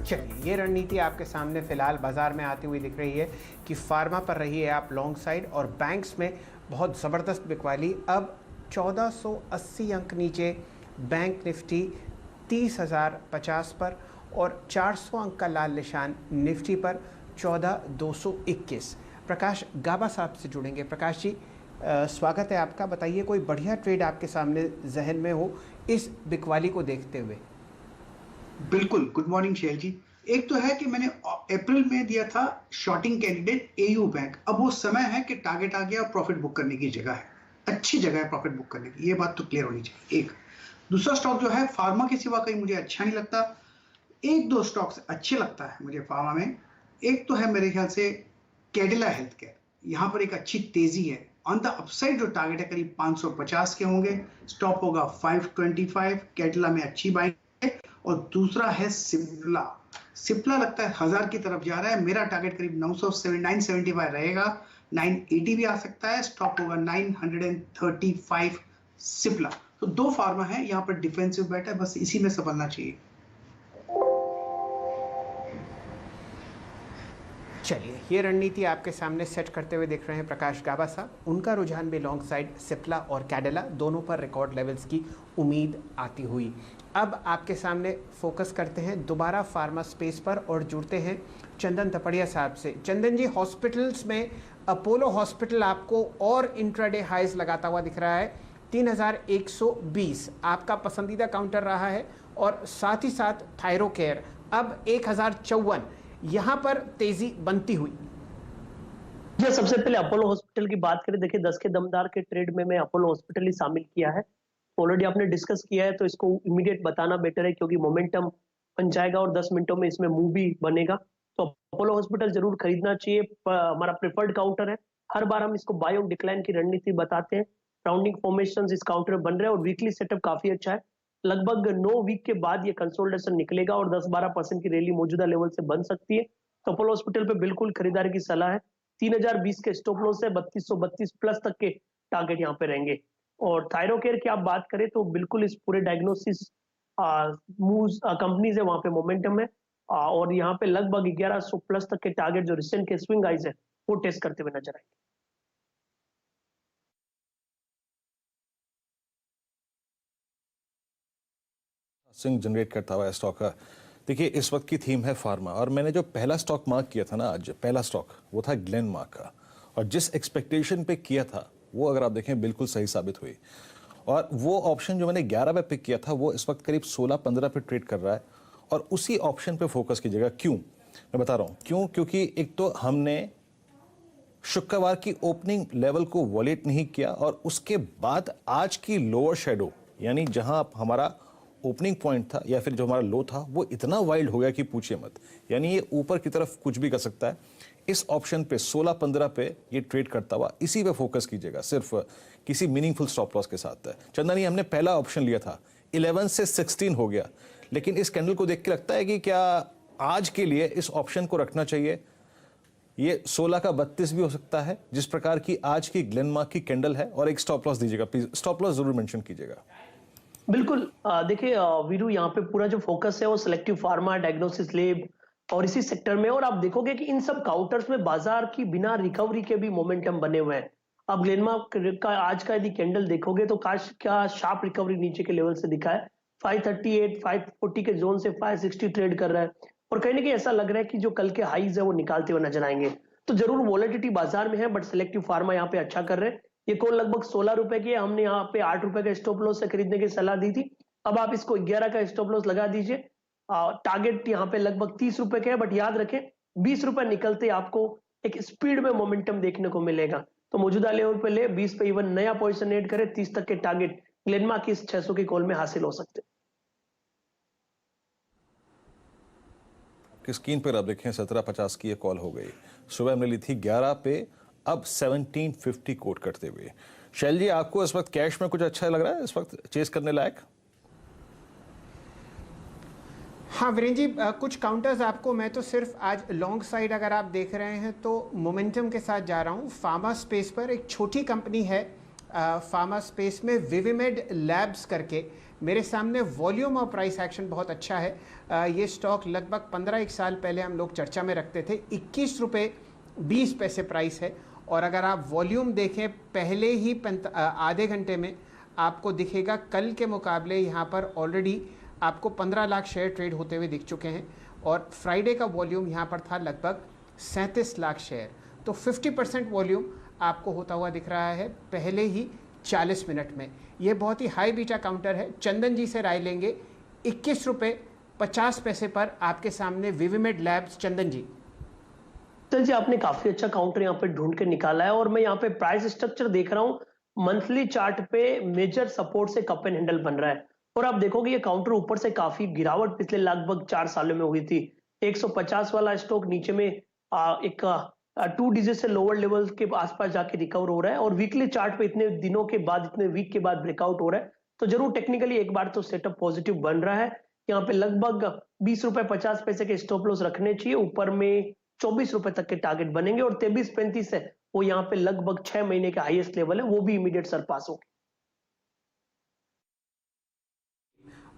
चलिए, ये रणनीति आपके सामने फिलहाल बाजार में आती हुई दिख रही है कि फार्मा पर रही है आप लॉन्ग साइड और बैंक्स में बहुत ज़बरदस्त बिकवाली। अब 1480 अंक नीचे बैंक निफ्टी 30,050 पर और 400 अंक का लाल निशान निफ्टी पर 14,221। प्रकाश गाबा साहब से जुड़ेंगे। प्रकाश जी, स्वागत है आपका। बताइए, कोई बढ़िया ट्रेड आपके सामने जहन में हो इस बिकवाली को देखते हुए। बिल्कुल, गुड मॉर्निंग शैल जी। एक तो है कि मैंने अप्रैल में दिया था शॉर्टिंग कैंडिडेट एयू बैंक। अब वो समय है कि टारगेट आ गया और प्रॉफिट बुक करने की जगह है, अच्छी जगह है प्रॉफिट बुक करने की, ये बात तो क्लियर होनी चाहिए। एक दूसरा स्टॉक जो है फार्मा के सिवा कहीं मुझे अच्छा नहीं लगता। एक दो स्टॉक्स अच्छे लगता है मुझे फार्मा में। एक तो है मेरे ख्याल से कैडिला हेल्थ केयर, यहाँ पर एक अच्छी तेजी है। ऑन द अपसाइड जो टारगेट है करीब 550 के होंगे, स्टॉप होगा 525। कैडिला में अच्छी बाइंग है। और दूसरा है सिप्ला। सिप्ला लगता है 1000 की तरफ जा रहा है। मेरा टारगेट करीब 975 रहेगा, 980 भी आ सकता है। स्टॉप होगा 935 सिप्ला। तो दो फार्मा है यहाँ पर, डिफेंसिव बेट है, बस इसी में संभलना चाहिए। चलिए, ये रणनीति आपके सामने सेट करते हुए दिख रहे हैं प्रकाश गाबा साहब। उनका रुझान भी लॉन्ग साइड सिप्ला और कैडिला दोनों पर रिकॉर्ड लेवल्स की उम्मीद आती हुई। अब आपके सामने फोकस करते हैं दोबारा फार्मा स्पेस पर और जुड़ते हैं चंदन थपड़िया साहब से। चंदन जी, हॉस्पिटल्स में अपोलो हॉस्पिटल आपको और इंट्राडे हाइज लगाता हुआ दिख रहा है। 3120 आपका पसंदीदा काउंटर रहा है और साथ ही साथ थायरो केयर अब 1054, यहाँ पर तेजी बनती हुई। जी, सबसे पहले अपोलो हॉस्पिटल की बात करें, देखिए 10 के दमदार के ट्रेड में मैं अपोलो हॉस्पिटल ही शामिल किया है। ऑलरेडी आपने डिस्कस किया है तो इसको इमीडिएट बताना बेटर है, क्योंकि मोमेंटम बन जाएगा और 10 मिनटों में इसमें मूव भी बनेगा। तो अपोलो हॉस्पिटल जरूर खरीदना चाहिए, हमारा प्रेफर्ड काउंटर है। हर बार हम इसको बाय और डिक्लाइन की रणनीति बताते हैं। राउंडिंग फॉर्मेशन इस काउंटर में बन रहे हैं और वीकली सेटअप काफी अच्छा है। लगभग 9 वीक के बाद ये कंसोलिडेशन निकलेगा और 10-12% की रैली मौजूदा लेवल से बन सकती है। तो अपोलो हॉस्पिटल पे बिल्कुल खरीदारी की सलाह है। 3020 के स्टॉप लॉस है, 3232 प्लस तक के टारगेट यहाँ पे रहेंगे। और थायरो केयर की आप बात करें तो बिल्कुल इस पूरे डायग्नोसिस मूव्स कंपनीज है, वहां पे मोमेंटम है। और यहाँ पे लगभग 1100 प्लस तक के टारगेट जो रिसेंट के स्विंग आइज है वो टेस्ट करते हुए नजर आएंगे। सिंह जनरेट करता हुआ स्टॉक का। देखिए, इस वक्त की थीम है फार्मा और मैंने जो पहला स्टॉक मार्क किया था ना आज, पहला स्टॉक वो था ग्लेनमार्क का, और जिस एक्सपेक्टेशन पे किया था वो अगर आप देखें बिल्कुल सही साबित हुई। और वो ऑप्शन जो मैंने 11 पे पिक किया था वो इस वक्त करीब 16-15 पे ट्रेड कर रहा है और उसी ऑप्शन पे फोकस कीजिएगा। क्यों मैं बता रहा हूं क्यों? क्योंकि एक तो हमने शुक्रवार की ओपनिंग लेवल को वॉलेट नहीं किया और उसके बाद आज की लोअर शेडो, यानी जहां हमारा ओपनिंग पॉइंट था या फिर जो हमारा लो था, वो इतना वाइल्ड हो गया कि पूछिए मत। यानी ये ऊपर की तरफ कुछ भी कर सकता है। इस ऑप्शन पे 16-15 पे ये ट्रेड करता हुआ, इसी पे फोकस कीजिएगा, सिर्फ किसी मीनिंगफुल स्टॉप लॉस के साथ। चंदनी, हमने पहला ऑप्शन लिया था 11 से 16 हो गया, लेकिन इस कैंडल को देख के लगता है कि क्या आज के लिए इस ऑप्शन को रखना चाहिए। ये 16 का 32 भी हो सकता है, जिस प्रकार की आज की ग्लेनमार्क की कैंडल है। और एक स्टॉप लॉस दीजिएगा प्लीज, स्टॉप लॉस जरूर मेंशन कीजिएगा। बिल्कुल, देखिए वीरू, यहाँ पे पूरा जो फोकस है वो सिलेक्टिव फार्मा, डायग्नोसिस लैब और इसी सेक्टर में। और आप देखोगे कि इन सब काउंटर्स में बाजार की बिना रिकवरी के भी मोमेंटम बने हुए हैं। अब ग्लेनमार्क का आज का यदि कैंडल देखोगे तो काश क्या शार्प रिकवरी नीचे के लेवल से दिखा है। 538 540 के जोन से 560 ट्रेड कर रहा है और कहीं ना कहीं ऐसा लग रहा है कि जो कल के हाईज है वो निकालते हुए नजर आएंगे। तो जरूर वॉलेटिलिटी बाजार में है, बट सिलेक्टिव फार्मा यहाँ पे अच्छा कर रहे हैं। ये कॉल लगभग 16 रुपए की है, हमने यहाँ पे 8 रुपए का स्टॉप लॉस से खरीदने की सलाह दी थी। अब आप इसको 11 का स्टॉप लॉस लगा दीजिए। टारगेट यहाँ पे लगभग 30 रुपए का है, बट याद रखें 20 रुपए निकलते आपको एक स्पीड में मोमेंटम देखने को मिलेगा। तो मौजूदा लेवल पे ले 20 पे इवन नया पोजीशन ऐड करे, 30 तक के टारगेट ग्लेनमार्क की 600 की कॉल में हासिल हो सकते। कि स्क्रीन पर आप देखें 1750 की ये कॉल हो गई। सुबह हमने ली थी 11 पे, अब 1750 कोट करते हुए। शैल जी, आपको इस वक्त कैश में कुछ अच्छा लग रहा है इस वक्त चेस करने लायक? हाँ वीरेंद्र जी, कुछ काउंटर्स आपको, मैं तो सिर्फ आज लॉन्ग साइड अगर आप देख रहे हैं तो मोमेंटम के साथ जा रहा हूँ। फार्मा स्पेस पर एक छोटी कंपनी है, फार्मा स्पेस में विविमेड लैब्स करके, मेरे सामने वॉल्यूम और प्राइस एक्शन बहुत अच्छा है। ये स्टॉक लगभग 15 साल पहले हम लोग चर्चा में रखते थे, 21 रुपये 20 पैसे प्राइस है। और अगर आप वॉल्यूम देखें पहले ही आधे घंटे में आपको दिखेगा कल के मुकाबले यहाँ पर ऑलरेडी आपको 15 लाख शेयर ट्रेड होते हुए दिख चुके हैं। और फ्राइडे का वॉल्यूम यहाँ पर था लगभग 37 लाख शेयर, तो 50% वॉल्यूम आपको होता हुआ दिख रहा है पहले ही 40 मिनट में। ये बहुत ही हाई बीटा काउंटर है। चंदन जी से राय लेंगे 21 रुपये 50 पैसे पर आपके सामने विविमेड लैब्स। चंदन जी। सर जी, आपने काफी अच्छा काउंटर यहाँ पे ढूंढ के निकाला है और मैं यहाँ पे प्राइस स्ट्रक्चर देख रहा हूँ। मंथली चार्ट पे मेजर सपोर्ट से कप एंड हैंडल बन रहा है और आप देखोगे ये काउंटर ऊपर से काफी गिरावट पिछले लगभग 4 सालों में हुई थी। 150 वाला स्टॉक नीचे में एक 2 डिजिट से लोअर लेवल के आसपास जाके रिकवर हो रहा है और वीकली चार्ट पे इतने दिनों के बाद, इतने वीक के बाद ब्रेकआउट हो रहा है, तो जरूर टेक्निकली एक बार तो सेटअप पॉजिटिव बन रहा है। यहाँ पे लगभग 20 रुपए 50 पैसे के स्टॉप लॉस रखने चाहिए। ऊपर में 24 रुपए तक के टारगेट बनेंगे और 23-35 है वो यहाँ पे लगभग 6 महीने का हाईएस्ट लेवल है, वो भी इमीडिएट सरपास होगी।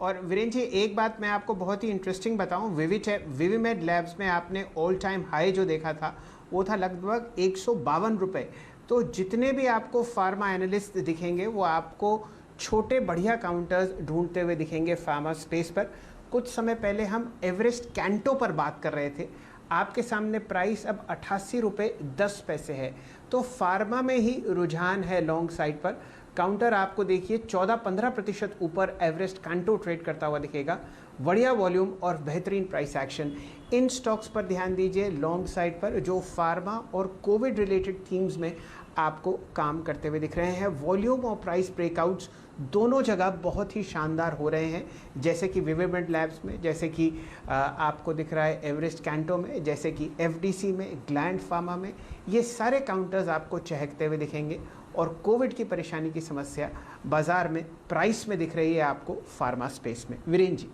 और वीरेंद्र जी, एक बात मैं आपको बहुत ही इंटरेस्टिंग बताऊं, विविमेड लैब्स में आपने ऑल टाइम हाई जो देखा था वो था लगभग 152 रुपये। तो जितने भी आपको फार्मा एनालिस्ट दिखेंगे वो आपको छोटे बढ़िया काउंटर्स ढूंढते हुए दिखेंगे फार्मा स्पेस पर। कुछ समय पहले हम एवरेस्ट कैंटो पर बात कर रहे थे, आपके सामने प्राइस अब 88 रुपये 10 पैसे है। तो फार्मा में ही रुझान है लॉन्ग साइड पर। काउंटर आपको देखिए 14-15% ऊपर एवरेस्ट कैंटो ट्रेड करता हुआ दिखेगा। बढ़िया वॉल्यूम और बेहतरीन प्राइस एक्शन। इन स्टॉक्स पर ध्यान दीजिए लॉन्ग साइड पर जो फार्मा और कोविड रिलेटेड थीम्स में आपको काम करते हुए दिख रहे हैं। वॉल्यूम और प्राइस ब्रेकआउट्स दोनों जगह बहुत ही शानदार हो रहे हैं, जैसे कि विविमेड लैब्स में, जैसे कि आपको दिख रहा है एवरेस्ट कैंटो में, जैसे कि एफडीसी में, ग्लैंड फार्मा में। ये सारे काउंटर्स आपको चहकते हुए दिखेंगे और कोविड की परेशानी की समस्या बाजार में प्राइस में दिख रही है आपको फार्मा स्पेस में। वीरेंद्र जी।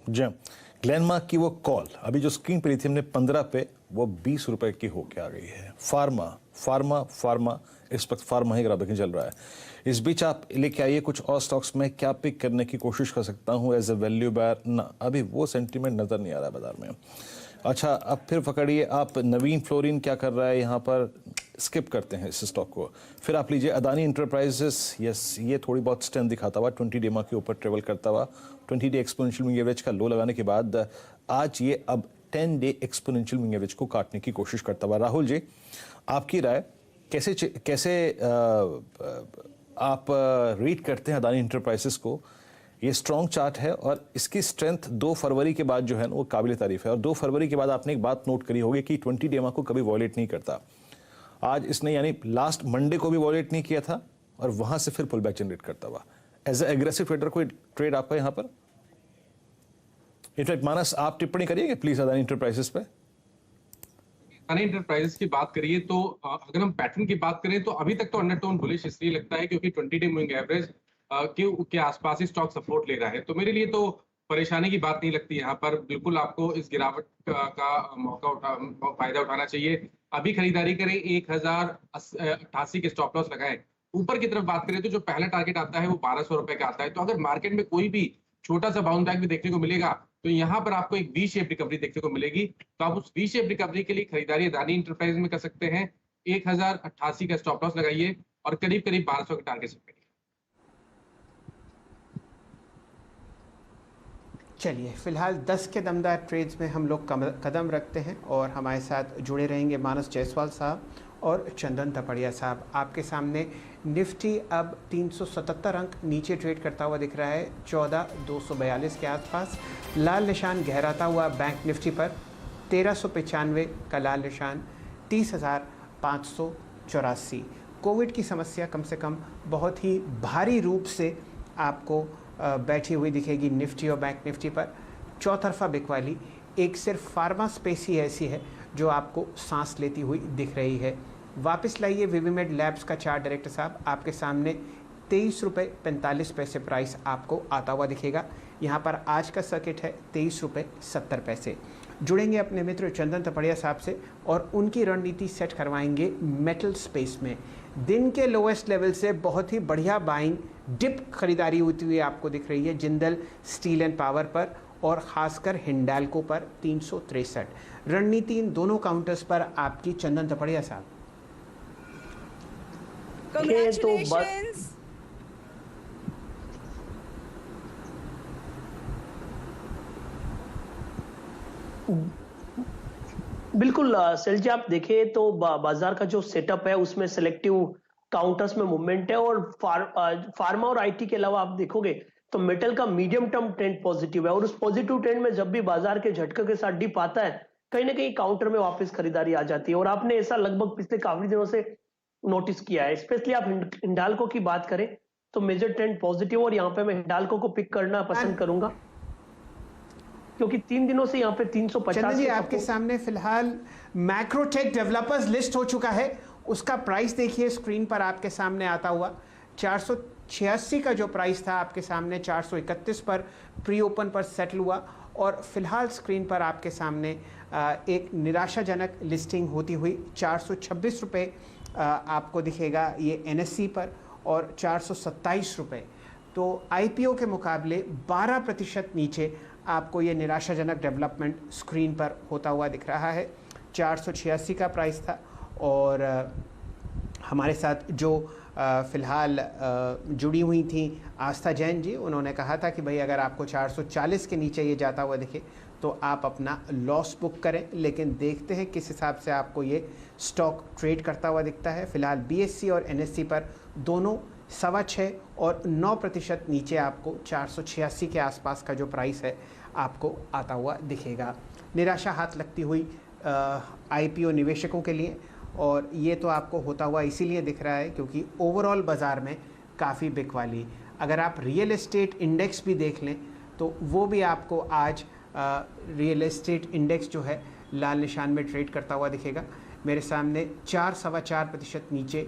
जी, ग्लेनमार्क की वो कॉल अभी जो स्क्रीन पे रही थी हमने 15 पे, वो 20 रुपए की होके आ गई है। फार्मा फार्मा फार्मा इस वक्त फार्मा ही ग्राफ चल रहा है। इस बीच आप लेके आइए कुछ और स्टॉक्स में, क्या पिक करने की कोशिश कर सकता हूं एज ए वैल्यू बायर ना, अभी वो सेंटीमेंट नजर नहीं आ रहा है बाजार में। अच्छा, अब फिर पकड़िए आप नवीन फ्लोरिन क्या कर रहा है यहाँ पर, स्किप करते हैं इस स्टॉक को। फिर आप लीजिए अदानी इंटरप्राइजेस, यस ये थोड़ी बहुत स्ट्रेंथ दिखाता हुआ 20 डे के ऊपर ट्रेवल करता हुआ, 20 डे एक्सपोनेंशियल मूविंग एवरेज का लो लगाने के बाद आज ये अब 10 डे एक्सपोनेंशियल मूविंग एवरेज को काटने की कोशिश करता हुआ। राहुल जी, आपकी राय कैसे आप रीड करते हैं अदानी इंटरप्राइजेस को? ये स्ट्रॉन्ग चार्ट है और इसकी स्ट्रेंथ 2 फरवरी के बाद जो है वो काबिल तारीफ है। और 2 फरवरी के बाद आपने एक बात नोट करी होगी कि 20 डे को कभी वॉलेट नहीं करता। आज इसने यानी लास्ट मंडे को भी वॉलेट नहीं किया था और वहां से फिर पुल बैक जनरेट करता हुआ। एज ए एग्रेसिव ट्रेडर कोई ट्रेड आपका यहाँ पर? इनफैक्ट मानस आप टिप्पणी करिएगा प्लीज अदानी इंटरप्राइजेस पे। अदानी इंटरप्राइजेस की बात करिए तो अगर हम पैटर्न की बात करें तो अभी तक तो अंडरटोन बुलिश इसलिए लगता है क्योंकि 20 डे मूविंग एवरेज के आसपास ही स्टॉक सपोर्ट ले रहा है। तो मेरे लिए तो परेशानी की बात नहीं लगती यहाँ पर। बिल्कुल आपको इस गिरावट का फायदा उठाना चाहिए। अभी खरीदारी करें, 1088 के स्टॉप लॉस लगाएं। ऊपर की तरफ बात करें तो जो पहला टारगेट आता है वो 1200 रुपए का आता है। तो अगर मार्केट में कोई भी छोटा सा बाउंस बैक भी देखने को मिलेगा तो यहाँ पर आपको एक वी शेप रिकवरी देखने को मिलेगी। तो आप उस वी शेप रिकवरी के लिए खरीदारी अदानी इंटरप्राइज में कर सकते हैं। 1088 का स्टॉप लॉस लगाइए और करीब 1200 के टारगेट से। चलिए, फिलहाल 10 के दमदार ट्रेड्स में हम लोग कदम रखते हैं और हमारे साथ जुड़े रहेंगे मानस जायसवाल साहब और चंदन तपड़िया साहब। आपके सामने निफ्टी अब 377 अंक नीचे ट्रेड करता हुआ दिख रहा है, 14,242 के आसपास। लाल निशान गहराता हुआ बैंक निफ्टी पर 1395 का लाल निशान, 30,584। कोविड की समस्या कम से कम बहुत ही भारी रूप से आपको बैठी हुई दिखेगी निफ्टी और बैंक निफ्टी पर। चौतरफा बिकवाली, एक सिर्फ फार्मा स्पेस ही ऐसी है जो आपको सांस लेती हुई दिख रही है। वापस लाइए विविमेड लैब्स का चार्ट डायरेक्टर साहब। आपके सामने 23.45 प्राइस आपको आता हुआ दिखेगा। यहाँ पर आज का सर्किट है 23.70। जुड़ेंगे अपने मित्र चंदन तपड़िया साहब से और उनकी रणनीति सेट करवाएंगे मेटल स्पेस में। दिन के लोएस्ट लेवल से बहुत ही बढ़िया बाइंग डिप खरीदारी होती हुई आपको दिख रही है जिंदल स्टील एंड पावर पर और खासकर हिंडाल्को पर 363। रणनीति इन दोनों काउंटर्स पर आपकी चंदन तपड़िया साहब। Congratulations. बिल्कुल सेल जी, आप देखें तो बाजार का जो सेटअप है उसमें सिलेक्टिव काउंटर्स में मूवमेंट है और फार्मा और आईटी के अलावा आप देखोगे तो मेटल का मीडियम टर्म ट्रेंड पॉजिटिव है और उस पॉजिटिव ट्रेंड में जब भी बाजार के झटके के साथ डिप आता है कहीं ना कहीं काउंटर में वापस खरीदारी आ जाती है और आपने ऐसा लगभग पिछले काफी दिनों से नोटिस किया है। स्पेशली आप हिंडाल्को की बात करें तो मेजर ट्रेंड पॉजिटिव और यहाँ पे मैं हिंडाल्को को पिक करना पसंद करूंगा क्योंकि 3 दिनों से यहाँ पे 350। चंदन जी, आपके सामने फिलहाल मैक्रोटेक डेवलपर्स लिस्ट हो चुका है। उसका प्राइस देखिए स्क्रीन पर आपके सामने आता हुआ 486 का जो प्राइस था आपके सामने 431 पर प्री ओपन पर सेटल हुआ और फिलहाल स्क्रीन पर आपके सामने एक निराशाजनक लिस्टिंग होती हुई 426 रुपये आपको दिखेगा ये एनएससी पर और 427 रुपये। तो आईपीओ के मुकाबले 12% नीचे आपको ये निराशाजनक डेवलपमेंट स्क्रीन पर होता हुआ दिख रहा है। 486 का प्राइस था और हमारे साथ जो फ़िलहाल जुड़ी हुई थी आस्था जैन जी, उन्होंने कहा था कि भाई अगर आपको 440 के नीचे ये जाता हुआ दिखे तो आप अपना लॉस बुक करें, लेकिन देखते हैं किस हिसाब से आपको ये स्टॉक ट्रेड करता हुआ दिखता है। फ़िलहाल बीएससी और एनएससी पर दोनों 6.25 और 9% नीचे आपको 486 के आसपास का जो प्राइस है आपको आता हुआ दिखेगा। निराशा हाथ लगती हुई आईपीओ निवेशकों के लिए और ये तो आपको होता हुआ इसीलिए दिख रहा है क्योंकि ओवरऑल बाज़ार में काफ़ी बिकवाली। अगर आप रियल एस्टेट इंडेक्स भी देख लें तो वो भी आपको आज रियल एस्टेट इंडेक्स जो है लाल निशान में ट्रेड करता हुआ दिखेगा। मेरे सामने 4.25% नीचे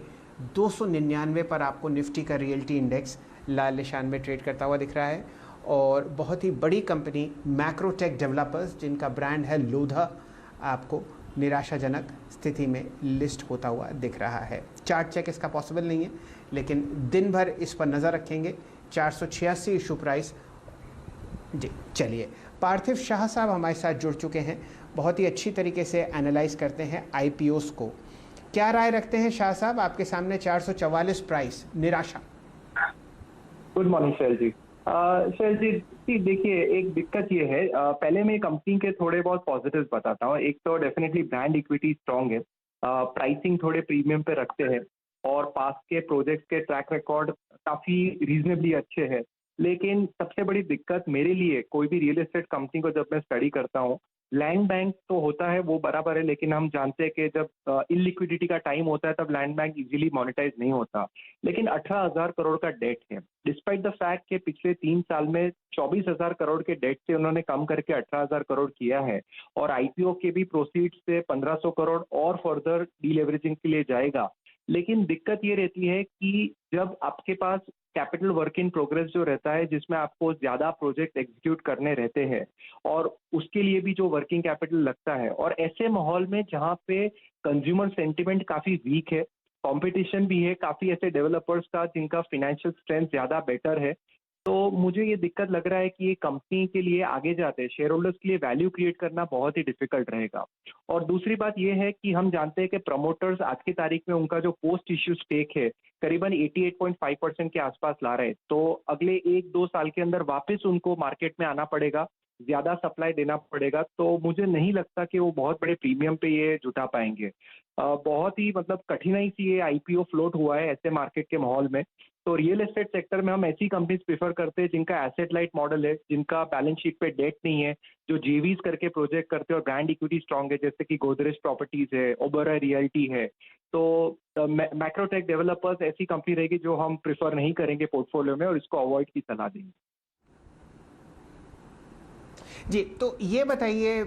299 पर आपको निफ्टी का रियल्टी इंडेक्स लाल निशान में ट्रेड करता हुआ दिख रहा है और बहुत ही बड़ी कंपनी मैक्रोटेक डेवलपर्स जिनका ब्रांड है लोधा आपको निराशाजनक स्थिति में लिस्ट होता हुआ दिख रहा है। चार्ट चेक इसका पॉसिबल नहीं है लेकिन दिन भर इस पर नज़र रखेंगे। 486 इशू प्राइस जी। चलिए, पार्थिव शाह साहब हमारे साथ जुड़ चुके हैं, बहुत ही अच्छी तरीके से एनालाइज करते हैं आईपीओस को। क्या राय रखते हैं शाह साहब? आपके सामने 444 प्राइस, निराशा। गुड मॉर्निंग शैल जी। शैल जी देखिए, एक दिक्कत ये है, पहले मैं कंपनी के थोड़े बहुत पॉजिटिव्स बताता हूँ। एक तो डेफिनेटली ब्रांड इक्विटी स्ट्रांग है, प्राइसिंग थोड़े प्रीमियम पे रखते हैं और पास के प्रोजेक्ट्स के ट्रैक रिकॉर्ड काफ़ी रीजनेबली अच्छे हैं। लेकिन सबसे बड़ी दिक्कत मेरे लिए कोई भी रियल एस्टेट कंपनी को जब मैं स्टडी करता हूँ, लैंड बैंक तो होता है वो बराबर है, लेकिन हम जानते हैं कि जब इलिक्विडिटी का टाइम होता है तब लैंड बैंक इजीली मोनेटाइज नहीं होता। लेकिन 18,000 करोड़ का डेट है, डिस्पाइट द फैक्ट कि पिछले 3 साल में 24,000 करोड़ के डेट से उन्होंने कम करके 18,000 करोड़ किया है और आईपीओ के भी प्रोसीड्स से 1,500 करोड़ और फर्दर डीलेवरेजिंग के लिए जाएगा। लेकिन दिक्कत ये रहती है कि जब आपके पास कैपिटल वर्क इन प्रोग्रेस जो रहता है, जिसमें आपको ज्यादा प्रोजेक्ट एग्जीक्यूट करने रहते हैं और उसके लिए भी जो वर्किंग कैपिटल लगता है, और ऐसे माहौल में जहां पे कंज्यूमर सेंटिमेंट काफी वीक है, कंपटीशन भी है काफी ऐसे डेवलपर्स का जिनका फाइनेंशियल स्ट्रेंथ ज्यादा बेटर है, तो मुझे ये दिक्कत लग रहा है कि ये कंपनी के लिए आगे जाते शेयर होल्डर्स के लिए वैल्यू क्रिएट करना बहुत ही डिफिकल्ट रहेगा। और दूसरी बात ये है कि हम जानते हैं कि प्रमोटर्स आज की तारीख में उनका जो पोस्ट इश्यू स्टेक है करीबन 88.5% के आसपास ला रहे हैं, तो अगले 1-2 साल के अंदर वापस उनको मार्केट में आना पड़ेगा, ज्यादा सप्लाई देना पड़ेगा। तो मुझे नहीं लगता कि वो बहुत बड़े प्रीमियम पे ये जुटा पाएंगे। बहुत ही मतलब कठिनाई से ये आईपीओ फ्लोट हुआ है ऐसे मार्केट के माहौल में। तो रियल एस्टेट सेक्टर में हम ऐसी कंपनीज प्रेफर करते हैं जिनका एसेट लाइट मॉडल है, जिनका बैलेंस शीट पे डेट नहीं है, जो जेवीज करके प्रोजेक्ट करते हैं और ब्रांड इक्विटी स्ट्रांग है, जैसे कि गोदरेज प्रॉपर्टीज है, ओबेरॉय रियल्टी है। तो मैक्रोटेक डेवलपर्स ऐसी कंपनी रहेगी जो हम प्रेफर नहीं करेंगे पोर्टफोलियो में और इसको अवॉइड की सलाह देंगे। जी, तो ये बताइए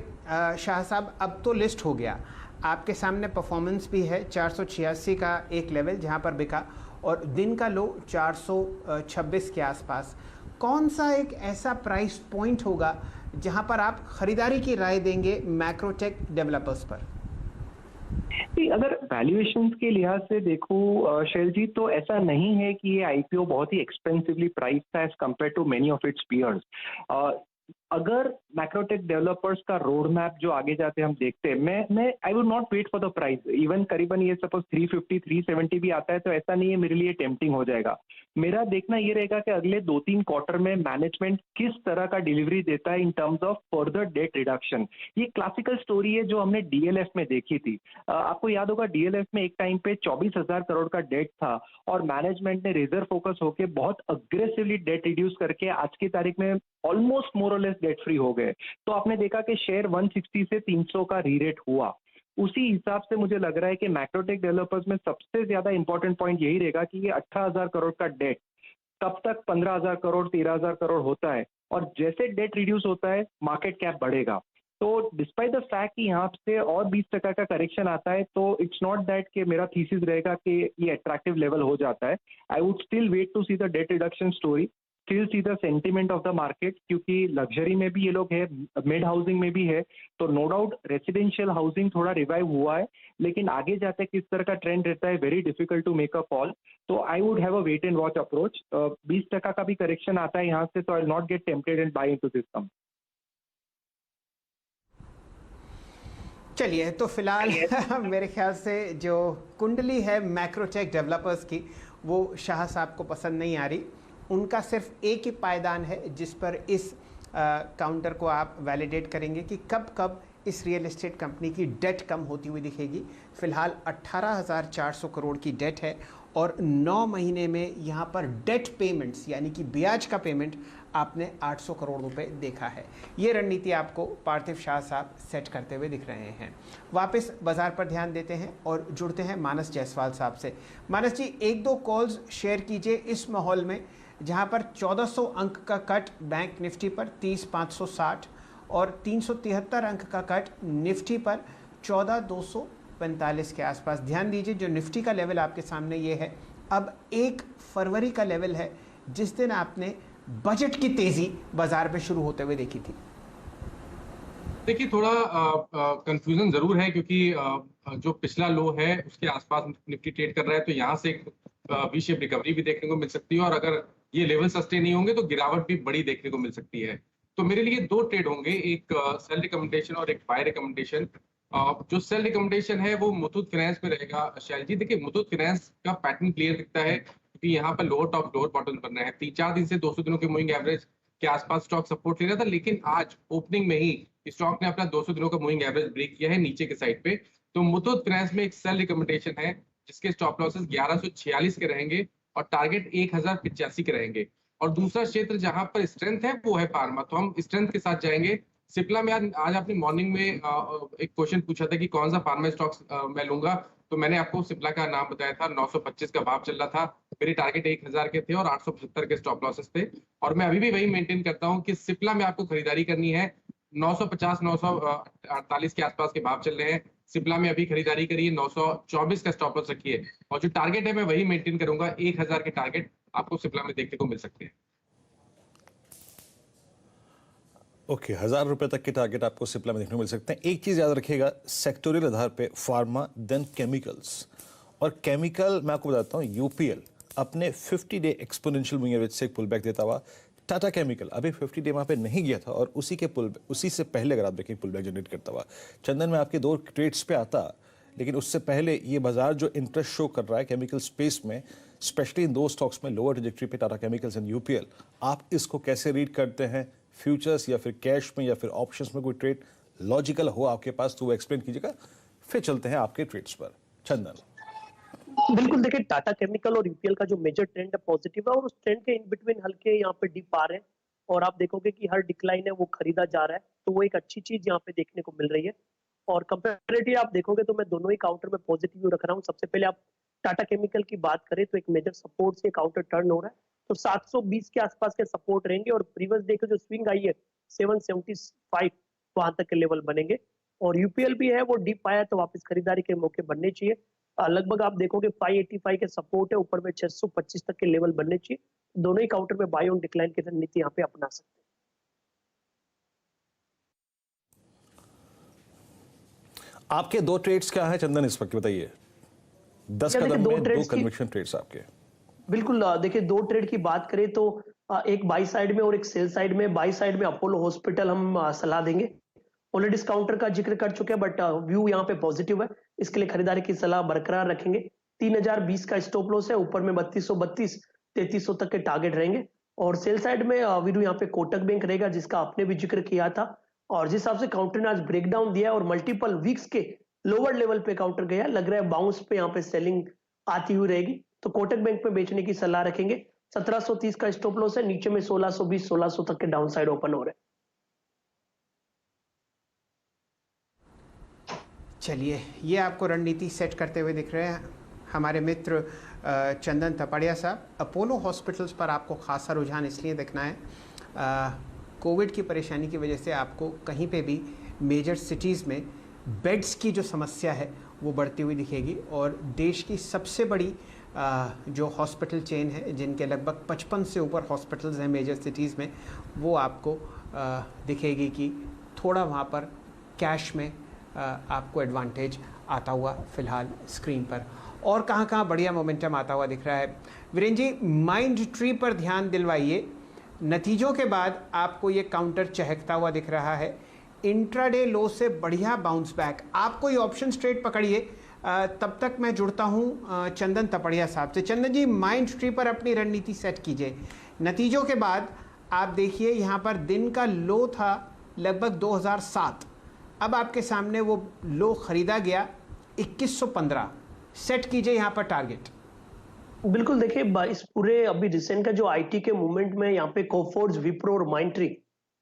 शाह साहब, अब तो लिस्ट हो गया, आपके सामने परफॉर्मेंस भी है, 486 का एक लेवल जहां पर बिका और दिन का लो 426 के आसपास। कौन सा एक ऐसा प्राइस पॉइंट होगा जहां पर आप खरीदारी की राय देंगे मैक्रोटेक डेवलपर्स पर? अगर वैल्यूएशंस के लिहाज से देखो शैल जी, तो ऐसा नहीं है कि ये आईपीओ बहुत ही एक्सपेंसिवली प्राइस था as compare to many of its peers. अगर मैक्रोटेक डेवलपर्स का रोड मैप जो आगे जाते हम देखते हैं, मैं I would not wait for the price. Even करीबन ये सपोज 350 370 भी आता है तो ऐसा नहीं है मेरे लिए टेम्पटिंग हो जाएगा। मेरा देखना ये रहेगा कि अगले 2-3 क्वार्टर में मैनेजमेंट किस तरह का डिलीवरी देता है in terms of further date reduction. ये क्लासिकल स्टोरी है जो हमने डीएलएफ में देखी थी। आपको याद होगा डीएलएफ में एक टाइम पे 24,000 करोड़ का डेट था और मैनेजमेंट ने रिजर्व फोकस होकर बहुत अग्रेसिवली डेट रिड्यूस करके आज की तारीख में ऑलमोस्ट मोर और लेस डेट फ्री हो गए। तो आपने देखा कि शेयर 160 से 300 का रीरेट हुआ। उसी हिसाब से मुझे लग रहा है कि मैक्रोटेक डेवलपर्स में सबसे ज्यादा इंपॉर्टेंट पॉइंट यही रहेगा कि ये 18,000 करोड़ का डेट कब तक 15,000 करोड़ 13,000 करोड़ होता है, और जैसे डेट रिड्यूस होता है मार्केट कैप बढ़ेगा। तो डिस्पाइट द फैक्ट कि यहाँ से और 20% का करेक्शन आता है, तो इट्स नॉट दैट कि मेरा थीसिस रहेगा कि ये अट्रैक्टिव लेवल हो जाता है। I would still wait to see the debt reduction story, still see the sentiment of the market, क्योंकि लग्जरी में भी ये लोग है, मिड हाउसिंग में भी है, तो नो डाउट रेसिडेंशियल हाउसिंग थोड़ा रिवाइव हुआ है, लेकिन आगे जाते किस तरह का ट्रेंड रहता है very difficult to make a call. तो I would have a wait and watch approach. 20% का भी करेक्शन आता है यहाँ से, तो I will not get tempted and buy into this sum. चलिए, तो फिलहाल मेरे ख्याल से जो कुंडली है मैक्रोटेक डेवलपर्स की वो शाह साहब को पसंद नहीं आ रही। उनका सिर्फ एक ही पायदान है जिस पर इस काउंटर को आप वैलिडेट करेंगे कि कब कब इस रियल एस्टेट कंपनी की डेट कम होती हुई दिखेगी। फ़िलहाल 18,400 करोड़ की डेट है और 9 महीने में यहाँ पर डेट पेमेंट्स यानी कि ब्याज का पेमेंट आपने 800 करोड़ रुपए देखा है। ये रणनीति आपको पार्थिव शाह साहब सेट करते हुए दिख रहे हैं। वापस बाजार पर ध्यान देते हैं और जुड़ते हैं मानस जायसवाल साहब से। मानस जी, 1-2 कॉल्स शेयर कीजिए इस माहौल में जहाँ पर 1400 अंक का कट बैंक निफ्टी पर 30,560 और 373 अंक का कट निफ्टी पर 14,245 के आसपास। ध्यान दीजिए, जो निफ्टी का लेवल आपके सामने ये है, अब 1 फरवरी का लेवल है जिस दिन आपने बजट की तेजी बाजार में शुरू होते हुए देखी थी। देखिए, थोड़ा कंफ्यूजन जरूर है क्योंकि जो पिछला लो है उसके आसपास निफ्टी ट्रेड कर रहा है, तो यहाँ से एक वी शेप रिकवरी भी देखने को मिल सकती है, और अगर ये लेवल सस्टेन नहीं होंगे तो गिरावट भी बड़ी देखने को मिल सकती है। तो मेरे लिए 2 ट्रेड होंगे, एक सेल रिकमेंडेशन और एक बाय रिकमेंडेशन। जो सेल रिकमेंडेशन है वो मुथूट फाइनेंस में रहेगा। शैल जी, देखिए मुथूट फाइनेंस का पैटर्न क्लियर दिखता है क्योंकि यहाँ पर लोअर टॉप लोअर बॉटम बन रहे हैं। 3-4 दिन से 200 दिनों के मूविंग एवरेज के आसपास स्टॉक सपोर्ट ले रहा था, लेकिन आज ओपनिंग में ही स्टॉक ने अपना 200 दिनों का मूविंग एवरेज ब्रेक किया है नीचे के साइड पे। तो मुथूट फाइनेंस में एक सेल रिकमेंडेशन है जिसके स्टॉप लॉसेस 1146 के रहेंगे और टारगेट 1085 के रहेंगे। और दूसरा क्षेत्र जहां पर स्ट्रेंथ है वो है फार्मा, तो हम स्ट्रेंथ के साथ जाएंगे। सिप्ला में आज आपने मॉर्निंग में एक क्वेश्चन पूछा था कि कौन सा फार्मा स्टॉक्स मैं लूंगा, तो मैंने आपको सिप्ला का नाम बताया था। 925 का भाव चल रहा था, मेरे टारगेट 1000 के थे और 875 के स्टॉप लॉसेस थे, और मैं अभी भी वही मेंटेन करता हूं कि सिप्ला में आपको खरीदारी करनी है। 950 948 के आसपास के भाव चल रहे हैं, सिप्ला में अभी खरीदारी करिए। 924 का स्टॉप लॉस रखिए और जो टारगेट है मैं वही मेंटेन करूंगा। 1000 के टारगेट आपको सिप्ला में देखने को मिल सकते हैं। ओके, 1000 रुपए तक के टारगेट आपको सिप्ला में देखने को मिल सकते हैं। एक चीज याद रखिएगा, सेक्टोरियल आधार पे फार्मा देन केमिकल्स, और केमिकल मैं आपको बताता हूँ यूपीएल अपने 50 डे एक्सपोनेंशियल मूविंग एवरेज से पुल बैक देता हुआ। टाटा केमिकल अभी 50 डे वहाँ पे नहीं गया था और उसी से पहले अगर आप देखें पुल बैक जनरेट करता हुआ। चंदन में आपके 2 ट्रेड्स पे आता, लेकिन उससे पहले ये बाजार जो इंटरेस्ट शो कर रहा है केमिकल स्पेस में, स्पेशली इन 2 स्टॉक्स में लोअर ट्रेजेक्टरी पे, टाटा केमिकल्स एंड यूपीएल, आप इसको कैसे रीड करते हैं? फ्यूचर्स या फिर कैश में या फिर ऑप्शंस में कोई ट्रेड लॉजिकल हो आपके पास तो वो एक्सप्लेन कीजिएगा, फिर चलते हैं आपके ट्रेड्स पर। चंदन। बिल्कुल, देखिए टाटा केमिकल और यूपीएल का जो मेजर ट्रेंड है पॉजिटिव है और उस ट्रेंड के इन बिटवीन हल्के यहाँ पे डिप आ रहे हैं और आप देखोगे कि हर डिक्लाइन है वो खरीदा जा रहा है, तो वो एक अच्छी चीज यहाँ पे देखने को मिल रही है। और कंपैरेटिवली आप देखोगे तो मैं दोनों ही काउंटर में पॉजिटिव रख रहा हूँ। सबसे पहले आप टाटा केमिकल की बात करें तो एक मेजर सपोर्ट से काउंटर टर्न हो रहा है, तो 720 के आसपास के सपोर्ट रहेंगे और प्रीवियस डे के जो स्विंग आई है 775 वहां तक के लेवल बनेंगे। और यूपीएल भी है वो डीप आया तो वापस खरीदारी के मौके बनने चाहिए। लगभग आप देखोगे 585 के सपोर्ट है, ऊपर में 625 तक के लेवल बनने चाहिए। दोनों ही काउंटर में बाय ऑन डिक्लाइन की रणनीति यहाँ पे अपना सकते हैं। आपके दो ट्रेड्स क्या है चंदन इस वक्त बताइए? 10 कदम में दो कन्विक्शन ट्रेड्स आपके। बिल्कुल, देखिए दो ट्रेड की बात करें तो एक बाई साइड में और एक सेल साइड में। बाई साइड में अपोलो हॉस्पिटल हम सलाह देंगे। ऑलरेडी इस काउंटर का जिक्र कर चुके हैं, बट व्यू यहाँ पे पॉजिटिव है, इसके लिए खरीदारी की सलाह बरकरार रखेंगे। 3020 का स्टॉप लॉस है, ऊपर में 3232 3300 तक के टारगेट रहेंगे। और सेल साइड में वीरू यहाँ पे कोटक बैंक रहेगा, जिसका आपने भी जिक्र किया था, और जिस हिसाब से काउंटर ने आज ब्रेकडाउन दिया है और मल्टीपल वीक्स के लोअर लेवल पे काउंटर गया, लग रहा है बाउंस पे यहाँ पे सेलिंग आती हुई रहेगी, तो कोटक बैंक में बेचने की सलाह रखेंगे। 1730 का स्टॉप लॉस है, नीचे में 1620 1600 तक के डाउन साइड ओपन हो रहे हैं। चलिए, ये आपको रणनीति सेट करते हुए दिख रहे हैं हमारे मित्र चंदन तपड़िया साहब। अपोलो हॉस्पिटल्स पर आपको खासा रुझान इसलिए देखना है, कोविड की परेशानी की वजह से आपको कहीं पे भी मेजर सिटीज़ में बेड्स की जो समस्या है वो बढ़ती हुई दिखेगी, और देश की सबसे बड़ी जो हॉस्पिटल चेन है, जिनके लगभग 55 से ऊपर हॉस्पिटल्स हैं मेजर सिटीज़ में, वो आपको दिखेगी कि थोड़ा वहाँ पर कैश में आपको एडवांटेज आता हुआ फ़िलहाल स्क्रीन पर। और कहाँ बढ़िया मोमेंटम आता हुआ दिख रहा है वीरेंद्र जी? माइंड ट्री पर ध्यान दिलवाइए। नतीजों के बाद आपको ये काउंटर चहकता हुआ दिख रहा है, इंट्राडे लो से बढ़िया बाउंस बैक। आप कोई ऑप्शन ट्रेड पकड़िए, तब तक मैं जुड़ता हूँ चंदन तपड़िया साहब से। चंदन जी, माइंड ट्री पर अपनी रणनीति सेट कीजिए। नतीजों के बाद आप देखिए यहाँ पर दिन का लो था लगभग 2007, अब आपके सामने वो लो खरीदा गया 2115। सेट कीजिए यहाँ पर टारगेट। बिल्कुल, देखिए इस पूरे अभी रिसेंट का जो आईटी के मूवमेंट में यहाँ पे कोफोर्ज, विप्रो और माइंडट्री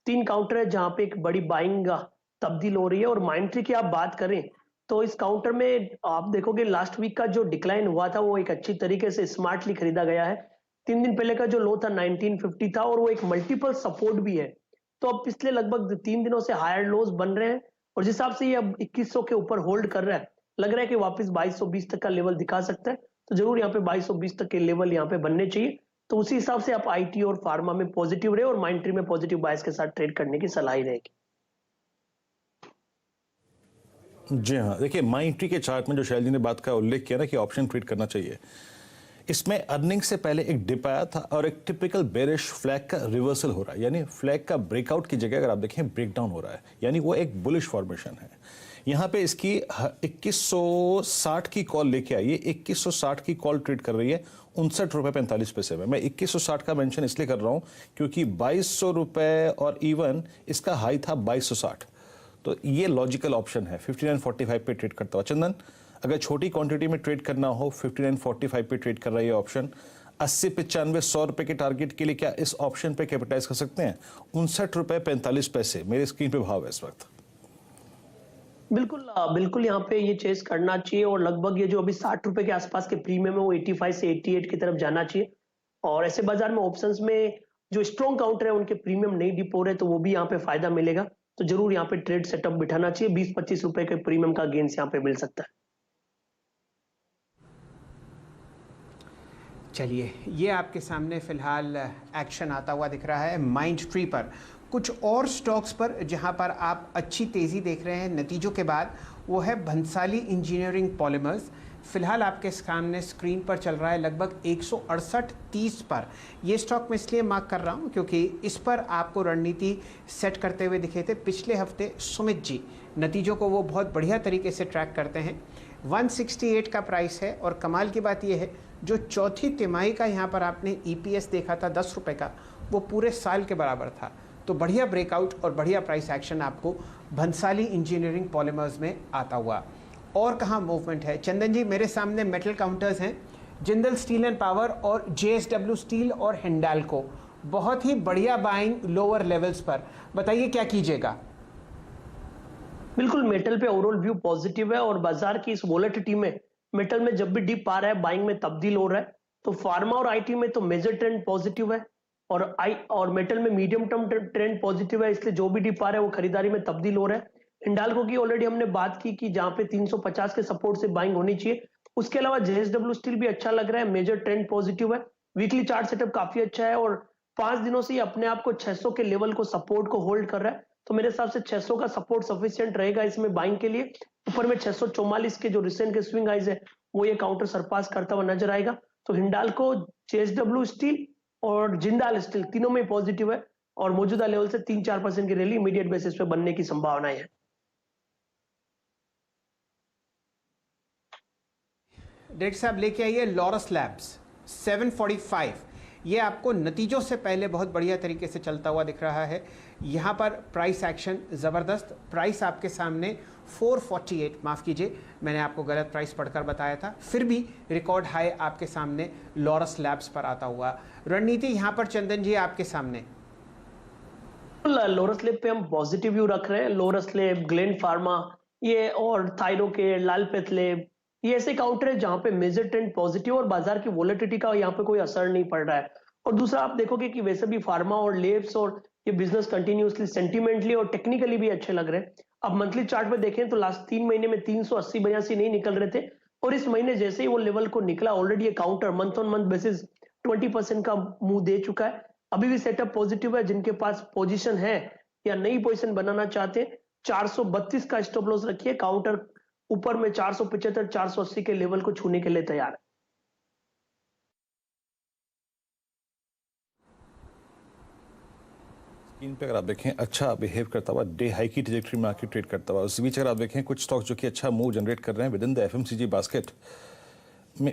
3 काउंटर है जहाँ पे एक बड़ी बाइंग तब्दील हो रही है। और माइंडट्री की आप बात करें तो इस काउंटर में आप देखोगे लास्ट वीक का जो डिक्लाइन हुआ था वो एक अच्छी तरीके से स्मार्टली खरीदा गया है। 3 दिन पहले का जो लो था 1950 था, और वो एक मल्टीपल सपोर्ट भी है। तो अब पिछले लगभग 3 दिनों से हायर लोज बन रहे हैं, और जिस हिसाब से ये अब 2100 के ऊपर होल्ड कर रहा है, लग रहा है कि वापस 2220 तक का लेवल दिखा सकता है। तो जरूर यहाँ पे 2220 तक के लेवल यहाँ पे बनने चाहिए। तो उसी हिसाब से आप आईटी और फार्मा में पॉजिटिव रहे और माइंडट्री में पॉजिटिव बायस के साथ ट्रेड करने की सलाह ही रहेगी। जी हाँ, देखिए माइंडट्री के चार्ट में जो शैल जी ने बात का उल्लेख किया ना कि ऑप्शन ट्रेड करना चाहिए, इसमें अर्निंग से पहले एक डिप आया था और एक टिपिकल बेरिश फ्लैग का रिवर्सल हो रहा है, यानी फ्लैग का ब्रेकआउट की जगह अगर आप देखें ब्रेकडाउन हो रहा है, यानी वो एक बुलिश फॉर्मेशन है। यहाँ पे इसकी 2160 की कॉल लेके आई है, 2160 की कॉल ट्रेड कर रही है 59 रुपये 45 पैसे में। मैं 2160 का मेंशन इसलिए कर रहा हूँ क्योंकि 2200 रुपये और इवन इसका हाई था 2260, तो ये लॉजिकल ऑप्शन है 59.45 पे ट्रेड करता हुआ। चंदन, अगर छोटी क्वांटिटी में ट्रेड करना हो 59.45 पे ट्रेड कर रहा है ये ऑप्शन, 80-95-100 रुपए के टारगेट के लिए क्या इस ऑप्शन पे कैपिटलाइज कर सकते हैं? 59 रुपये 45 पैसे मेरे स्क्रीन पे भाव है इस वक्त। बिल्कुल यहाँ पे ये चेस करना चाहिए, और लगभग ये जो अभी 60 रुपए के आसपास के प्रीमियम है वो 85 से 88 की तरफ जाना चाहिए। और ऐसे बाजार में ऑप्शंस में जो स्ट्रॉन्ग काउंटर है उनके प्रीमियम नहीं डिप हो रहे, तो वो भी यहाँ पे फायदा मिलेगा। तो जरूर यहाँ पे ट्रेड सेटअप बिठाना चाहिए, 20-25 रुपए के प्रीमियम का गेन्स यहाँ पे मिल सकता है। चलिए, ये आपके सामने फिलहाल एक्शन आता हुआ दिख रहा है माइंडट्री पर। कुछ और स्टॉक्स पर जहां पर आप अच्छी तेज़ी देख रहे हैं नतीजों के बाद, वो है भंसाली इंजीनियरिंग पॉलीमर्स। फिलहाल आपके सामने स्क्रीन पर चल रहा है लगभग 168.30 पर। ये स्टॉक मैं इसलिए मार्क कर रहा हूँ क्योंकि इस पर आपको रणनीति सेट करते हुए दिखे थे पिछले हफ्ते सुमित जी। नतीजों को वो बहुत बढ़िया तरीके से ट्रैक करते हैं। 168 का प्राइस है, और कमाल की बात यह है जो चौथी तिमाही का यहाँ पर आपने EPS देखा था 10 रुपये का, वो पूरे साल के बराबर था। तो बढ़िया ब्रेकआउट और बढ़िया प्राइस एक्शन आपको भंसाली इंजीनियरिंग पॉलीमर्स में आता हुआ। और कहाँ मूवमेंट है चंदन जी? मेरे सामने मेटल काउंटर्स हैं, जिंदल स्टील एंड पावर और JSW स्टील और हिंडाल्को, बहुत ही बढ़िया बाइंग लोअर लेवल्स पर। बताइए क्या कीजिएगा? बिल्कुल, मेटल पे ओवरऑल व्यू पॉजिटिव है, और बाजार की इस वोलेटिलिटी में मेटल में जब भी डिप आ रहा है बाइंग में तब्दील हो रहा है। तो फार्मा और आईटी में तो मेजर ट्रेंड पॉजिटिव है, और मेटल में मीडियम टर्म ट्रेंड पॉजिटिव है, इसलिए जो भी डिप आ रहा है वो खरीदारी में तब्दील हो रहा है। हिंडाल्को की ऑलरेडी हमने बात की कि जहां पे 350 के सपोर्ट से बाइंग होनी चाहिए, उसके अलावा JSW स्टील भी अच्छा लग रहा है, मेजर ट्रेंड पॉजिटिव है, वीकली चार्ट सेटअप काफी अच्छा है और 5 दिनों से ये अपने आप को 600 के लेवल को सपोर्ट को होल्ड कर रहा है। तो मेरे हिसाब से 600 का सपोर्ट सफिशिएंट रहेगा इसमें बाइंग के लिए। ऊपर में 644 के जो रिसेंट के स्विंग हाइज है वो ये काउंटर सरपास करता हुआ नजर आएगा। तो हिंडाल्को, JSW स्टील और जिंदाल स्टील तीनों में पॉजिटिव है और मौजूदा लेवल से 3-4% की रैली इमीडिएट बेसिस पे बनने की संभावनाएं है। डायरेक्टर साहब लेके आइए लॉरस लैब्स 745। ये आपको नतीजों से पहले बहुत बढ़िया तरीके से चलता हुआ दिख रहा है। यहाँ पर प्राइस एक्शन ज़बरदस्त, प्राइस आपके सामने 448, माफ़ कीजिए मैंने आपको गलत प्राइस पढ़कर बताया था, फिर भी रिकॉर्ड हाई आपके सामने लॉरस लैब्स पर आता हुआ। रणनीति यहाँ पर चंदन जी आपके सामने। लोरस लैब पे हम पॉजिटिव व्यू रख रहे हैं। लोरस लैब, ग्लेन फार्मा ये और थायरो के लालपेथ लैब ये ऐसे काउंटर है जहां पे मेजर ट्रेंड पॉजिटिव और बाजार की वोलेटिलिटी का यहाँ पे कोई असर नहीं पड़ रहा है। और दूसरा आप देखोगे कि वैसे भी फार्मा और लेब्स और ये बिजनेस कंटिन्यूसली सेंटिमेंटली और टेक्निकली भी अच्छे लग रहे हैं। अब मंथली चार्ट पे देखें तो लास्ट 3 महीने में 380-82 नहीं निकल रहे थे और इस महीने जैसे ही वो लेवल को निकला ऑलरेडी ये counter month on month basis 20% का मुंह दे चुका है। अभी भी सेटअप पॉजिटिव है। जिनके पास पोजीशन है या नई पोजीशन बनाना चाहते हैं 432 का स्टॉप लॉस रखिए। काउंटर ऊपर में 475-480 के लेवल को छूने के लिए तैयार है। स्क्रीन पे अगर आप देखें अच्छा बिहेव करता हुआ, डे हाई की ट्रैजेक्टरी में आके ट्रेड करता हुआ, उस बीच अगर आप देखें कुछ स्टॉक जो कि अच्छा मूव जनरेट कर रहे हैं with in the FMCG basket में,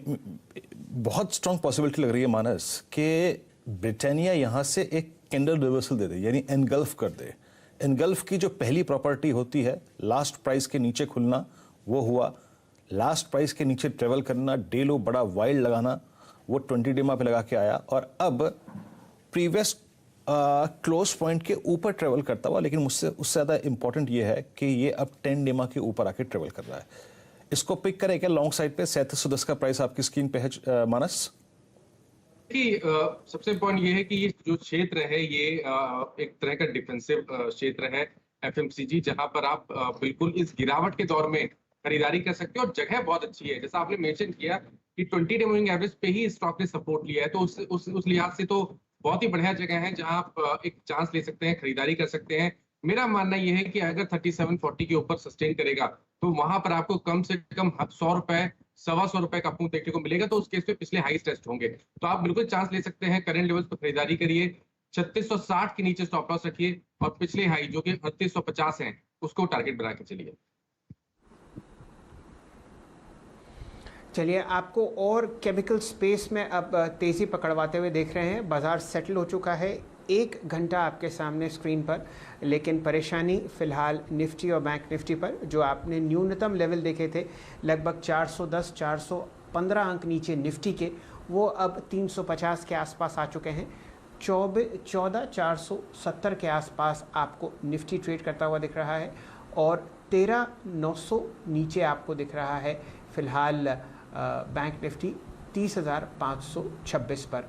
बहुत स्ट्रॉन्ग पॉसिबिलिटी लग रही है मानस कि ब्रिटानिया यहाँ से एक कैंडल रिवर्सल दे दे, यानी एनगल्फ कर दे। एनगल्फ की जो पहली प्रॉपर्टी होती है लास्ट प्राइस के नीचे खुलना, वो हुआ। लास्ट प्राइस के नीचे ट्रेवल करना, डे लो बड़ा वाइल्ड लगाना, वो 20 डेमा पे लगा के आया और अब प्रीवियस क्लोज पॉइंट के ऊपर ट्रेवल करता हुआ, लेकिन मुझसे उससे ज़्यादा इंपॉर्टेंट ये है कि ये अब 10 डेमा के ऊपर आके ट्रेवल कर रहा है। इसको पिक करें क्या लॉन्ग साइड पे? 3710 का प्राइस आपकी स्क्रीन पे है मानस। कि सबसे इम्पोर्टेंट ये है कि ये जो क्षेत्र है ये एक तरह का डिफेंसिव क्षेत्र है FMCG, जहां पर आप बिल्कुल इस गिरावट के दौर में खरीदारी कर सकते हो और जगह बहुत अच्छी है। जैसा आपने मेंशन किया कि 20 डे मूविंग एवरेज पे ही स्टॉक ने सपोर्ट लिया है, तो उस लिहाज से तो बहुत ही बढ़िया जगह है जहां आप एक चांस ले सकते हैं, खरीदारी कर सकते हैं। मेरा मानना यह है कि अगर 3740 के ऊपर सस्टेन करेगा तो वहां पर आपको कम से कम 100 रुपए, 125 रुपए का मूव देखने को मिलेगा। तो उस केस पे पिछले हाई टेस्ट होंगे, तो आप बिल्कुल चांस ले सकते हैं। करंट लेवल्स पर खरीदारी करिए, 3660 के नीचे स्टॉप लॉस रखिए और पिछले हाई जो कि 3850 है उसको टारगेट बना के चलिए। चलिए आपको और केमिकल स्पेस में अब तेज़ी पकड़वाते हुए देख रहे हैं। बाज़ार सेटल हो चुका है, 1 घंटा आपके सामने स्क्रीन पर, लेकिन परेशानी फ़िलहाल निफ्टी और बैंक निफ्टी पर। जो आपने न्यूनतम लेवल देखे थे लगभग 410-415 अंक नीचे निफ्टी के, वो अब 350 के आसपास आ चुके हैं। 14,470 के आसपास आपको निफ्टी ट्रेड करता हुआ दिख रहा है और 13,900 नीचे आपको दिख रहा है फ़िलहाल बैंक निफ्टी 30,526 पर।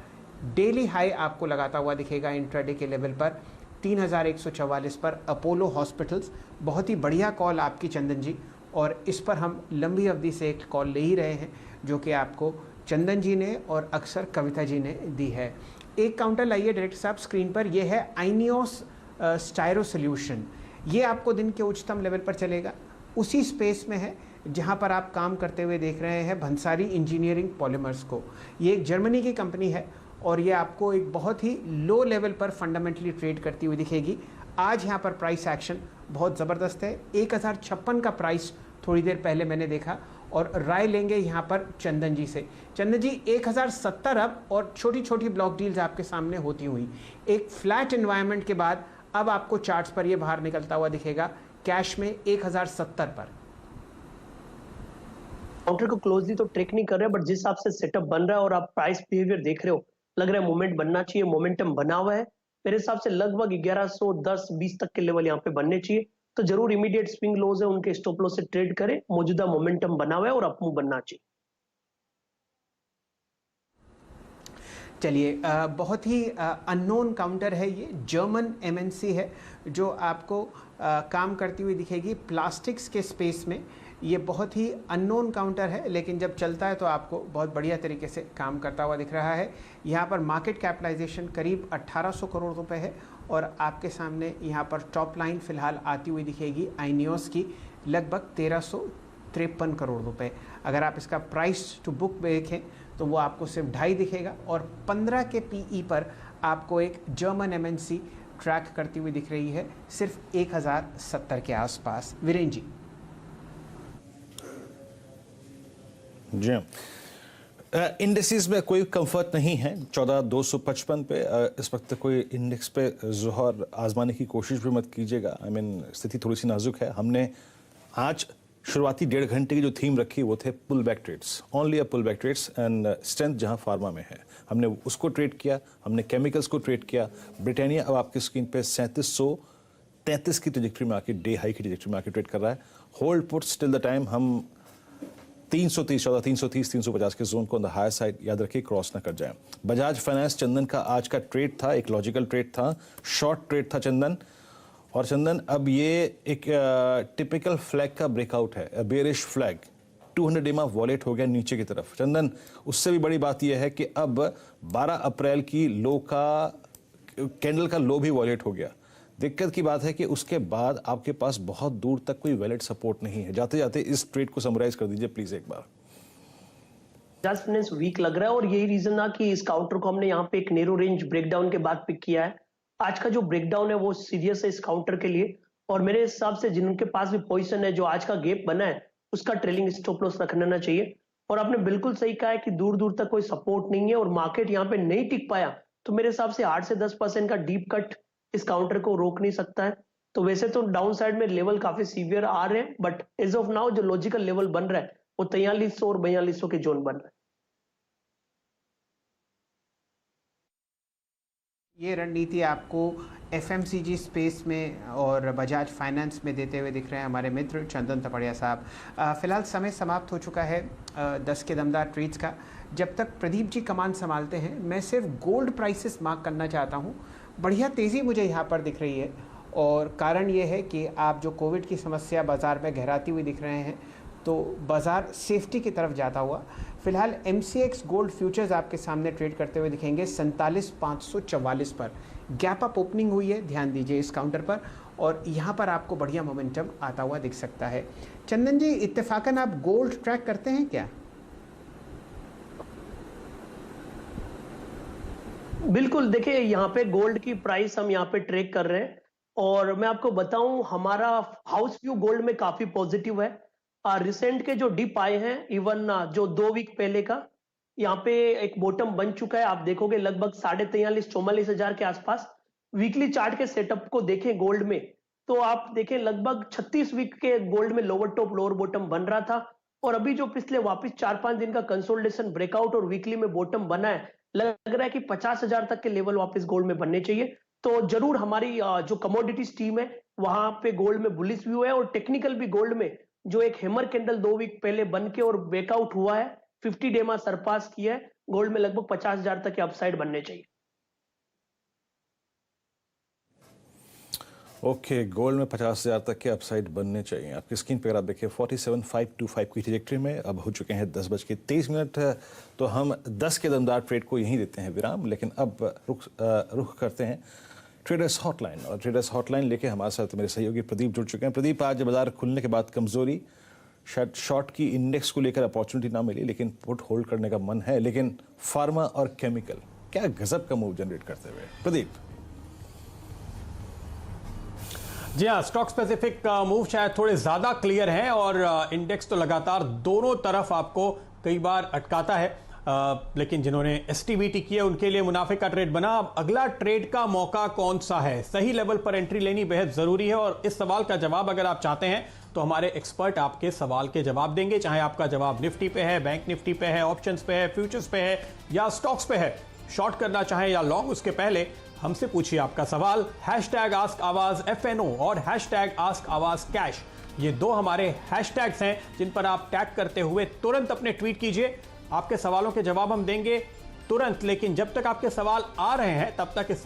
डेली हाई आपको लगाता हुआ दिखेगा इंट्राडे के लेवल पर 3,144 पर। अपोलो हॉस्पिटल्स बहुत ही बढ़िया कॉल आपकी चंदन जी, और इस पर हम लंबी अवधि से एक कॉल ले ही रहे हैं जो कि आपको चंदन जी ने और अक्सर कविता जी ने दी है। एक काउंटर लाइए डायरेक्टर साहब स्क्रीन पर, यह है आइनियोस स्टायरो सोल्यूशन। ये आपको दिन के उच्चतम लेवल पर चलेगा, उसी स्पेस में है जहां पर आप काम करते हुए देख रहे हैं भंसारी इंजीनियरिंग पॉलीमर्स को। ये एक जर्मनी की कंपनी है और ये आपको एक बहुत ही लो लेवल पर फंडामेंटली ट्रेड करती हुई दिखेगी। आज यहाँ पर प्राइस एक्शन बहुत ज़बरदस्त है। 1056 का प्राइस थोड़ी देर पहले मैंने देखा, और राय लेंगे यहाँ पर चंदन जी से। चंदन जी 1070 अब, और छोटी छोटी ब्लॉक डील्स आपके सामने होती हुई एक फ्लैट एनवायरनमेंट के बाद अब आपको चार्ट्स पर ये बाहर निकलता हुआ दिखेगा कैश में 1070 पर। काउंटर को क्लोजली तो ट्रैक नहीं कर रहे, बट जिस हिसाब से सेटअप बन रहा है और आप प्राइस बिहेवियर देख रहे हो, लग रहा है मोमेंट बनना चाहिए। मोमेंटम बना हुआ है मेरे हिसाब से लगभग 1110-20 तक के लेवल यहाँ पे बनने चाहिए। तो जरूर इमीडिएट स्विंग लोज है उनके स्टॉप लॉस से ट्रेड करें। मौजूदा मोमेंटम बना हुआ है और अपमूव बनना चाहिए। चलिए बहुत ही अननोन काउंटर है ये, जर्मन MNC है जो आपको काम करती हुई दिखेगी प्लास्टिक्स के स्पेस में। ये बहुत ही अननोन काउंटर है, लेकिन जब चलता है तो आपको बहुत बढ़िया तरीके से काम करता हुआ दिख रहा है। यहाँ पर मार्केट कैपिटलाइजेशन करीब 1800 करोड़ रुपए है और आपके सामने यहाँ पर टॉप लाइन फिलहाल आती हुई दिखेगी आईनियोस की लगभग 1353 करोड़ रुपए। अगर आप इसका प्राइस टू बुक देखें तो वो आपको सिर्फ 2.5 दिखेगा और 15 के पीई पर आपको एक जर्मन एमएनसी ट्रैक करती हुई दिख रही है सिर्फ 1070 के आसपास। वीरेन जी। जी इंडेक्सेस में कोई कंफर्ट नहीं है। 14,255 पे इस वक्त कोई इंडेक्स पे जोहर आजमाने की कोशिश भी मत कीजिएगा। आई मीन स्थिति थोड़ी सी नाजुक है। हमने आज शुरुआती 1.5 घंटे की जो थीम रखी वो थे pull back trades, only a pull back trades and strength जहां फार्मा में है हमने उसको ट्रेड किया, हमने केमिकल्स को ट्रेड किया। ब्रिटानिया अब आपकी स्क्रीन पे 3733 की ट्रेजेक्टरी में आके डे हाई की ट्रेजेक्टरी में आके ट्रेड कर रहा है। Hold puts till the time हम 330 350 के जोन को ऑन द हायर साइड याद रखिए क्रॉस ना कर जाए। बजाज फाइनेंस चंदन का आज का ट्रेड था, एक लॉजिकल ट्रेड था, शॉर्ट ट्रेड था चंदन। और चंदन अब ये एक टिपिकल फ्लैग का ब्रेकआउट है, बेरिश फ्लैग। 200 डेमा वॉलेट हो गया नीचे की तरफ। चंदन उससे भी बड़ी बात यह है कि अब 12 अप्रैल की लो का कैंडल का लो भी वॉलेट हो गया। दिक्कत की बात है कि उसके बाद आपके पास बहुत दूर तक कोई वैलिड सपोर्ट नहीं है। जाते जाते इस ट्रेड को समराइज कर दीजिए प्लीज एक बार। बजाज फाइनेंस वीक लग रहा है और यही रीजन था कि इस काउंटर को हमने यहाँ पे एक नैरो रेंज ब्रेकडाउन के बाद पिक किया है। आज का जो ब्रेकडाउन है वो सीरियस है इस काउंटर के लिए और मेरे हिसाब से जिनके पास भी पोजीशन है, जो आज का गैप बना है उसका ट्रेलिंग स्टॉप लॉस रखना चाहिए। और आपने बिल्कुल सही कहा है कि दूर दूर तक कोई सपोर्ट नहीं है और मार्केट यहाँ पे नहीं टिक पाया तो मेरे हिसाब से 8 से 10% का डीप कट इस काउंटर को रोक नहीं सकता है। तो वैसे तो डाउन साइड में लेवल काफी सीवियर आ रहे हैं, बट एज ऑफ नाउ जो लॉजिकल लेवल बन रहा है वो 4300 और 4200 के जोन बन रहा है। ये रणनीति आपको एफएमसीजी स्पेस में और बजाज फाइनेंस में देते हुए दिख रहे हैं हमारे मित्र चंदन तपड़िया साहब। फिलहाल समय समाप्त हो चुका है 10 के दमदार ट्रेड्स का। जब तक प्रदीप जी कमान संभालते हैं मैं सिर्फ गोल्ड प्राइसेस मार्क करना चाहता हूँ। बढ़िया तेज़ी मुझे यहाँ पर दिख रही है और कारण ये है कि आप जो कोविड की समस्या बाज़ार में गहराती हुई दिख रहे हैं तो बाज़ार सेफ्टी की तरफ जाता हुआ। फिलहाल MCX गोल्ड फ्यूचर्स आपके सामने ट्रेड करते हुए दिखेंगे 47,544 पर। गैप अप ओपनिंग हुई है, ध्यान दीजिए इस काउंटर पर और यहाँ पर आपको बढ़िया मोमेंटम आता हुआ दिख सकता है। चंदन जी, इत्तेफाकन आप गोल्ड ट्रैक करते हैं क्या? बिल्कुल, देखिए यहाँ पे गोल्ड की प्राइस हम यहाँ पे ट्रेक कर रहे हैं और मैं आपको बताऊं हमारा हाउस व्यू गोल्ड में काफी पॉजिटिव है। रिसेंट के जो डिप आए हैं, इवन जो 2 वीक पहले का यहाँ पे एक बॉटम बन चुका है। आप देखोगे लगभग 43,000-44,000 हजार के आसपास। वीकली चार्ट के सेटअप को देखें गोल्ड में तो आप देखें लगभग 36 वीक के गोल्ड में लोअर टॉप लोअर बॉटम बन रहा था और अभी जो पिछले वापस 4-5 दिन का कंसोलिडेशन ब्रेकआउट और वीकली में बॉटम बना है, लग रहा है कि 50,000 तक के लेवल वापस गोल्ड में बनने चाहिए। तो जरूर हमारी जो कमोडिटीज टीम है वहां पे गोल्ड में बुलिश व्यू है और टेक्निकल भी गोल्ड में जो एक हैमर कैंडल 2 वीक पहले बन के और ब्रेकआउट हुआ है, 50 डेमा सरपास किया है, गोल्ड में लगभग 50,000 तक के अपसाइड बनने चाहिए। ओके, गोल्ड में 50,000 तक के अपसाइड बनने चाहिए। आपकी स्क्रीन पर अगर आप देखिए 47,525 की ट्रेजेक्टरी में अब हो चुके हैं 10:23। तो हम 10 के दमदार ट्रेड को यहीं देते हैं विराम, लेकिन अब रुख करते हैं ट्रेडर्स हॉटलाइन। और ट्रेडर्स हॉटलाइन लेके हमारे साथ मेरे सहयोगी प्रदीप जुड़ चुके हैं। प्रदीप, आज बाजार खुलने के बाद कमजोरी, शायद शॉर्ट की इंडेक्स को लेकर अपॉर्चुनिटी ना मिली लेकिन पुट होल्ड करने का मन है। लेकिन फार्मा और केमिकल क्या गजब का मूव जनरेट करते हुए। प्रदीप। जी हाँ, स्टॉक स्पेसिफिक मूव शायद थोड़े ज्यादा क्लियर हैं और इंडेक्स तो लगातार दोनों तरफ आपको कई बार अटकाता है, लेकिन जिन्होंने एसटीबीटी किया उनके लिए मुनाफे का ट्रेड बना। अब अगला ट्रेड का मौका कौन सा है, सही लेवल पर एंट्री लेनी बेहद जरूरी है और इस सवाल का जवाब अगर आप चाहते हैं तो हमारे एक्सपर्ट आपके सवाल के जवाब देंगे, चाहे आपका जवाब निफ्टी पे है, बैंक निफ्टी पे है, ऑप्शंस पे है, फ्यूचर्स पे है या स्टॉक्स पे है। शॉर्ट करना चाहें या लॉन्ग, उसके पहले हमसे पूछिए आपका सवाल। #AskAwazFNO और #AskAwazCash, ये 2 हमारे हैशटैग्स हैं जिन पर आप टैग करते हुए तुरंत अपने ट्वीट कीजिए। आपके सवालों के जवाब हम देंगे तुरंत, लेकिन जब तक आपके सवाल आ रहे हैं तब तक इस